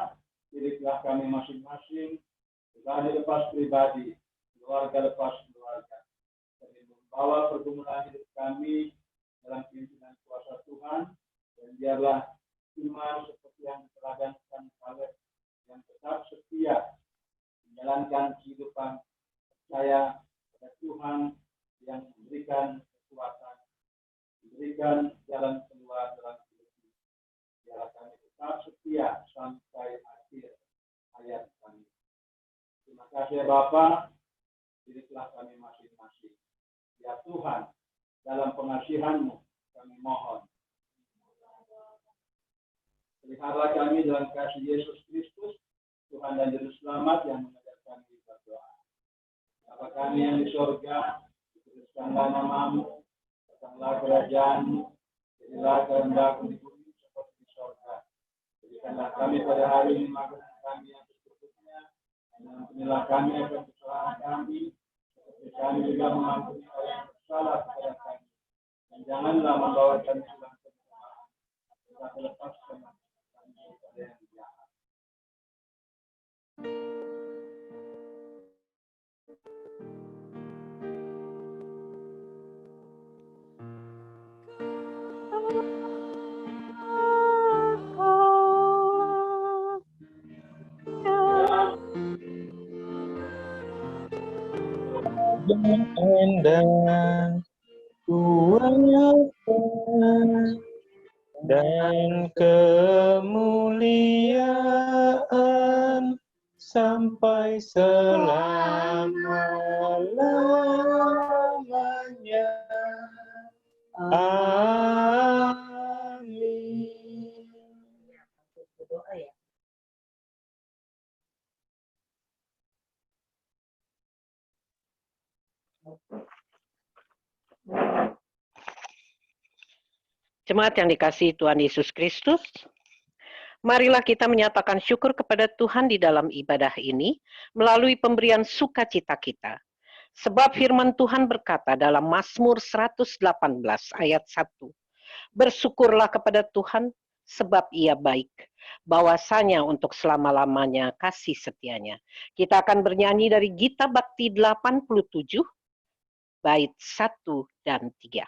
pilihlah kami masing-masing, pribadi lepas pribadi, keluarga lepas keluarga. Kami membawa pergumulan hidup kami dalam pimpinan kuasa Tuhan, dan biarlah iman seperti yang diteladankan Kaleb yang tetap setia menjalankan kehidupan percaya pada Tuhan yang memberikan kekuatan, memberikan jalan keluar dalam hidup ini. Biarlah kami tetap setia sampai akhir hayat kami. Terima kasih Bapak, pilihlah kami masing-masing. Ya Tuhan, dalam pengasihan-Mu kami mohon. Pelihara kami dalam kasih Yesus Kristus, Tuhan dan Juru Selamat yang mengajar kami berdoa. Bapa kami yang di surga, dikuduskanlah nama-Mu, datanglah kerajaan-Mu, jadilah kehendak-Mu di bumi seperti di surga. Berikanlah kami pada hari ini makan kami yang secukupnya, dan ampunilah kami akan kesalahan kami, seperti kami juga mengampuni orang yang bersalah kepada kami. Dan janganlah membawa kami dalam pencobaan, tetapi lepaskan kami dari yang jahat. Indah kuasa dan kemuliaan sampai selama-lamanya. Amin. Berdoa ya. Jemaat yang dikasihi Tuhan Yesus Kristus, marilah kita menyatakan syukur kepada Tuhan di dalam ibadah ini melalui pemberian sukacita kita. Sebab firman Tuhan berkata dalam Mazmur 118 ayat 1, bersyukurlah kepada Tuhan sebab ia baik, bahwasanya untuk selama-lamanya kasih setianya. Kita akan bernyanyi dari Gita Bakti 87, bait 1 dan 3.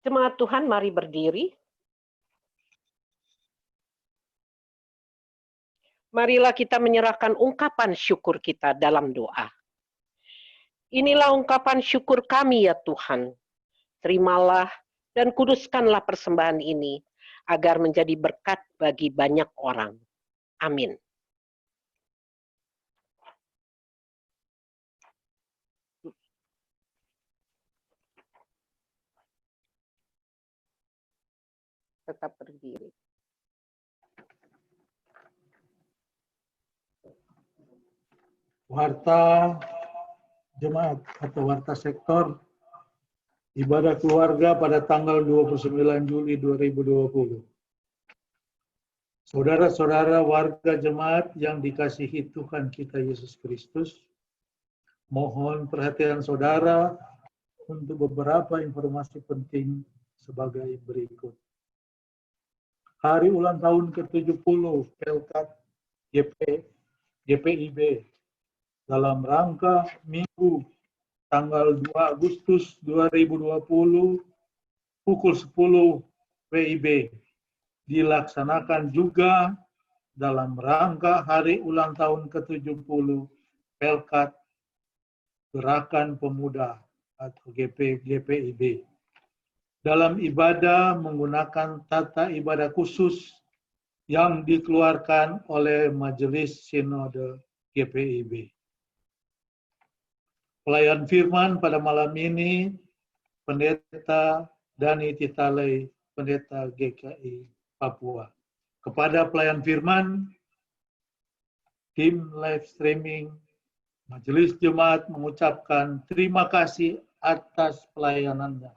Jemaat Tuhan, mari berdiri. Marilah kita menyerahkan ungkapan syukur kita dalam doa. Inilah ungkapan syukur kami ya Tuhan. Terimalah dan kuduskanlah persembahan ini agar menjadi berkat bagi banyak orang. Amin. Tetap berdiri. Warta jemaat atau warta sektor ibadah keluarga pada tanggal 29 Juli 2020. Saudara-saudara warga jemaat yang dikasihi Tuhan kita Yesus Kristus, mohon perhatian saudara untuk beberapa informasi penting sebagai berikut. Hari ulang tahun ke-70 Pelkat GPIB dalam rangka Minggu tanggal 2 Agustus 2020 pukul 10 WIB dilaksanakan juga dalam rangka hari ulang tahun ke-70 Pelkat Gerakan Pemuda atau GPIB. Dalam ibadah menggunakan tata ibadah khusus yang dikeluarkan oleh Majelis Sinode GPIB. Pelayan firman pada malam ini, Pendeta Dani Titalei, Pendeta GKI Papua. Kepada pelayan firman, tim live streaming, Majelis Jemaat mengucapkan terima kasih atas pelayanannya.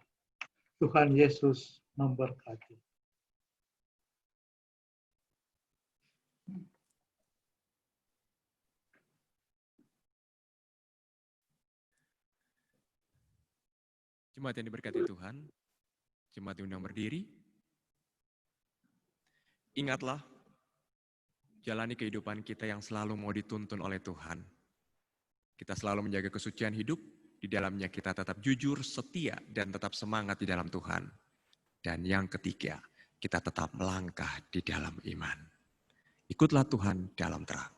Tuhan Yesus memberkati. Jemaat yang diberkati Tuhan, jemaat diundang berdiri. Ingatlah, jalani kehidupan kita yang selalu mau dituntun oleh Tuhan. Kita selalu menjaga kesucian hidup, di dalamnya kita tetap jujur, setia, dan tetap semangat di dalam Tuhan. Dan yang ketiga, kita tetap melangkah di dalam iman. Ikutlah Tuhan dalam terang.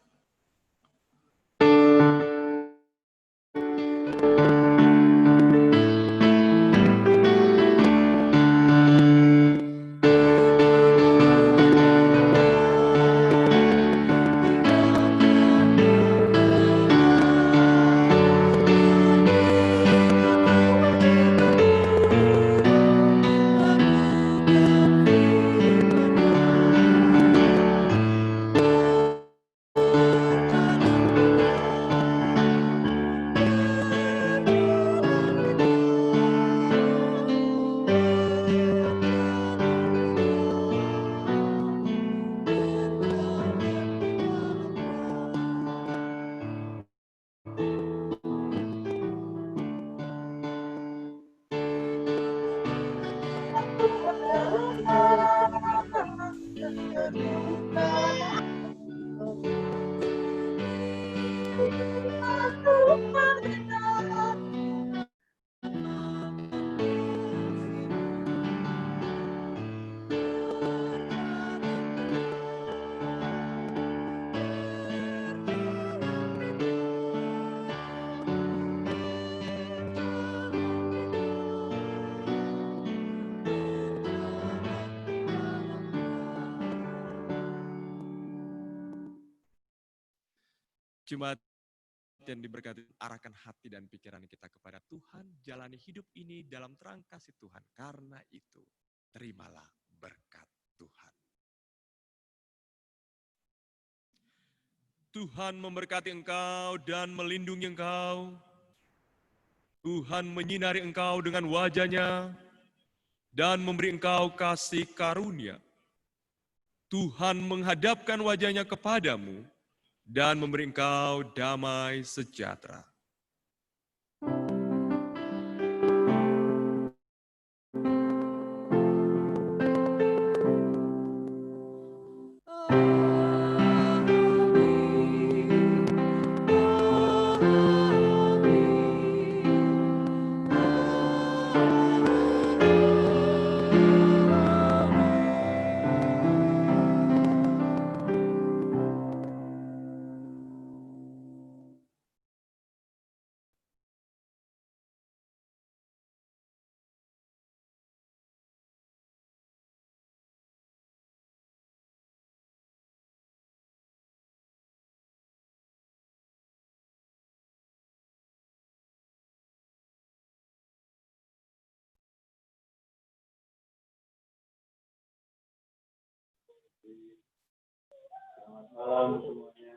Jemaat yang diberkati, arahkan hati dan pikiran kita kepada Tuhan, jalani hidup ini dalam terang kasih Tuhan. Karena itu, terimalah berkat Tuhan. Tuhan memberkati engkau dan melindungi engkau. Tuhan menyinari engkau dengan wajah-Nya dan memberi engkau kasih karunia. Tuhan menghadapkan wajah-Nya kepadamu dan memberi engkau damai sejahtera. Selamat malam semuanya.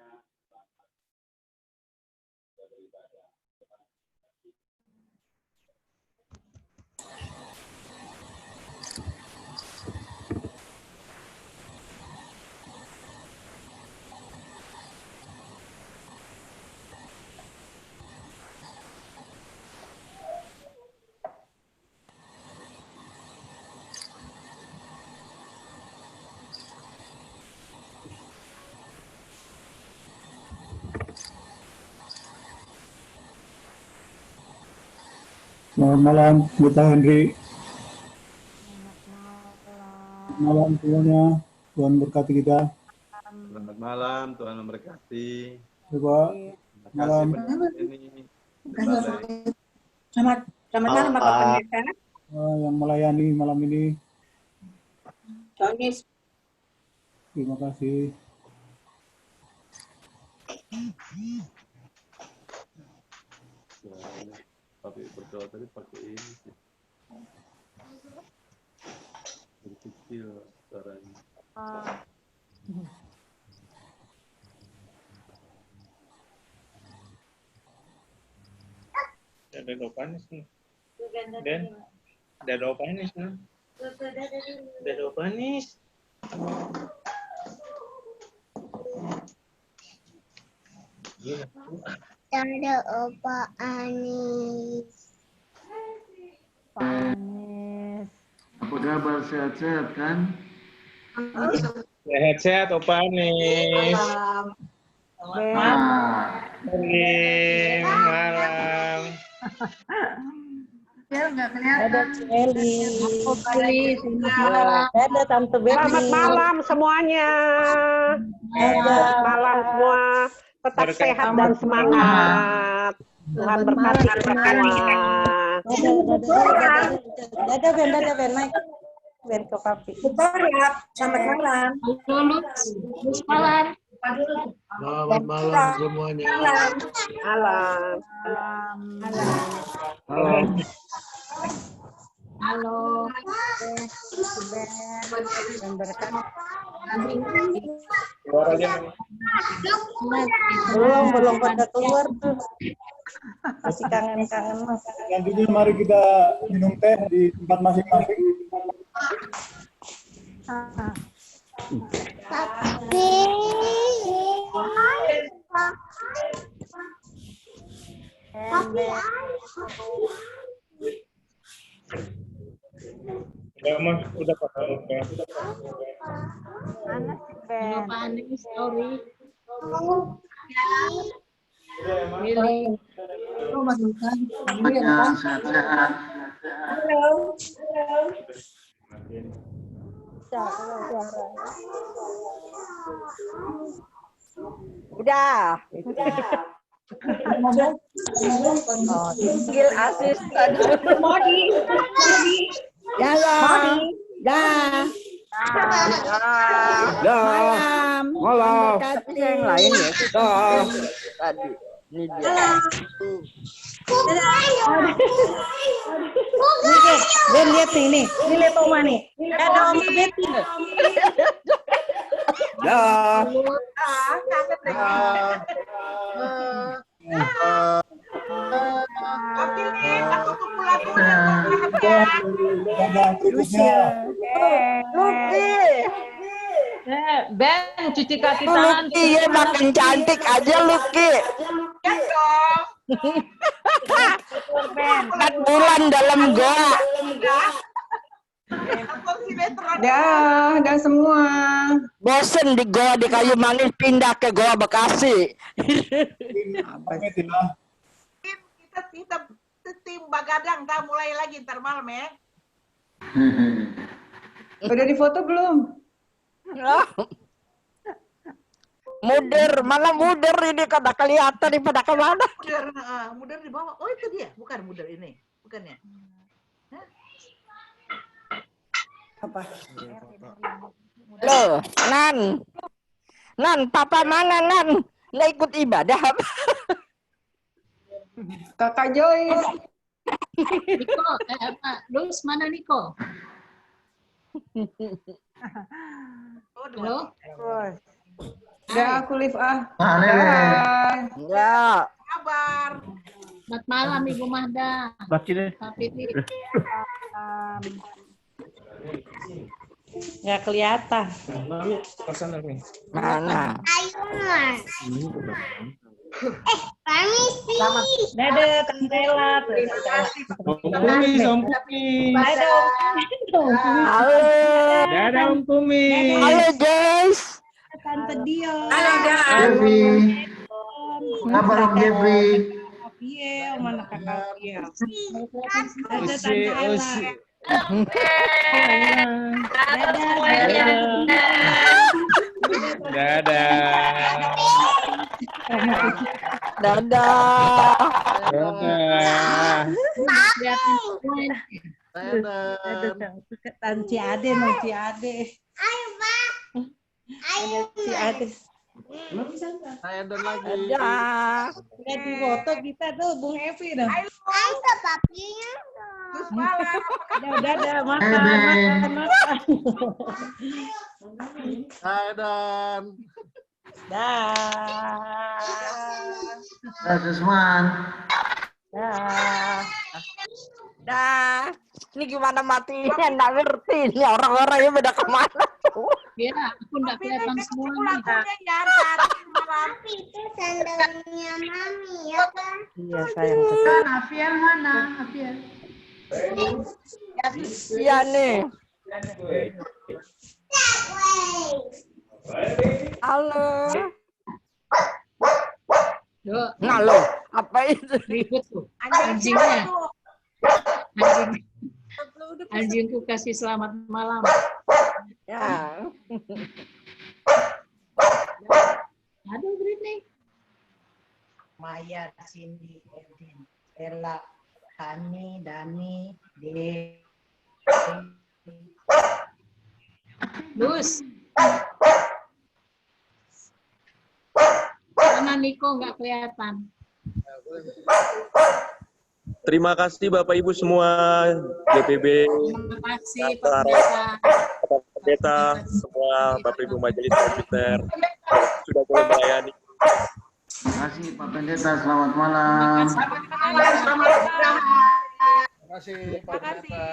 Selamat malam, Pendeta Henry. Selamat malam semuanya. Tuhan berkati kita. Selamat malam, Tuhan memberkati. Coba Terima kasih malam. pendengar ini. Selamat malam Bapak Pendeta. Yang melayani malam ini. Tonis. Terima kasih. Tapi berdoa tadi pakai ini sih. Kecil suaranya. Ada doa panis nih. Dan ada doa panis nih. Ada doa panis. Ada Opa Anis. Apa kabar, sehat-sehat kan? Sehat-sehat Opa Anis. Malam. Ada Celi. Ada Tante Betty. Selamat malam semuanya. Selamat malam semua. Tetap sehat dan semangat. Tuhan berkati kita semua. Dadah Ben, naik. Ben ke papi. Selamat malam. Selamat malam semuanya. Malam. Halo. Belum pada keluar tuh. Masih kangen-kangen Mas. Selanjutnya mari kita minum teh di tempat masing-masing. Udah Mas, udah Pak. Mana sih Ben? Halo Pak Anis, sorry. Sehat-sehat. Udah. Skill asisten. Modi. Malam. Malam. Yang lain ya. Tadi. Ini dia. Ben lihat ini. Ini lihat Oma nih. Ada Oma Betty. Dah. Ben cuci kaki tangan. Lucky ya makin cantik aja Lucky. 4 bulan dalam goa. Dah semua. Bosen di goa di Kayu Manis, pindah ke goa Bekasi. Kita tim Bagadang, tak mulai lagi ntar malam ya. Udah difoto belum? Malah muder ini kada kelihatan di pada kemana. Muder di bawah. Oh itu dia, bukan muder ini, bukan ya? Apa? Loh, Nan, papa mana Nan? Nggak ikut ibadah apa? Kakak Joyce. Niko, Lus mana Niko? Halo? Udah aku live ah. Ya. Kabar. Selamat malam Ibu Mahda. Baca deh. Pak Fitri. Nggak kelihatan. Mana? Permisi. Dadah, Tantela. Halo. Dadah Om Kumi. Halo Jess. Tante Dio. Halo Gevi. Kabar Om Gevi? Iya, mana kakak Iya. Dadah Usi. Tantela. Dadah. Dadah. Dadah. Dadah. Tanci Ade, Ci Ade. Ayo, Pak. Ayo, Ci Ade. Saya dan lagi. Dadah. Lihat di foto kita tuh, Bung Evi dong. Ayo, papinya. Dadah, makan. Saya dan. Dah. Susman. Dah. Dah. Ini gimana matinya? Nggak ngerti. Ini orang-orangnya beda kemana tuh. Ya, aku nggak kelihatan semua nih. Tapi itu sandalnya Mami, ya kan? Iya, sayang. Afian mana? Afian. Iya nih. Halo. Halo. Apa itu? Ribut tuh. Anjingnya. Anjingku kasih selamat malam. Ya. Aduh, Britney. Maya, Cindy, Edin, Ella, Hani, Dani, De. Lus. Mana Niko nggak kelihatan. Terima kasih Bapak Ibu semua, GPB, Terima kasih Pak Pendeta. Bapak Pendeta, semua Bapak Ibu Majelis Presbiter sudah boleh melayani. Terima kasih Pak Pendeta, selamat malam. Terima kasih Pak Pendeta.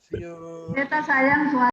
See you. Pendeta sayang,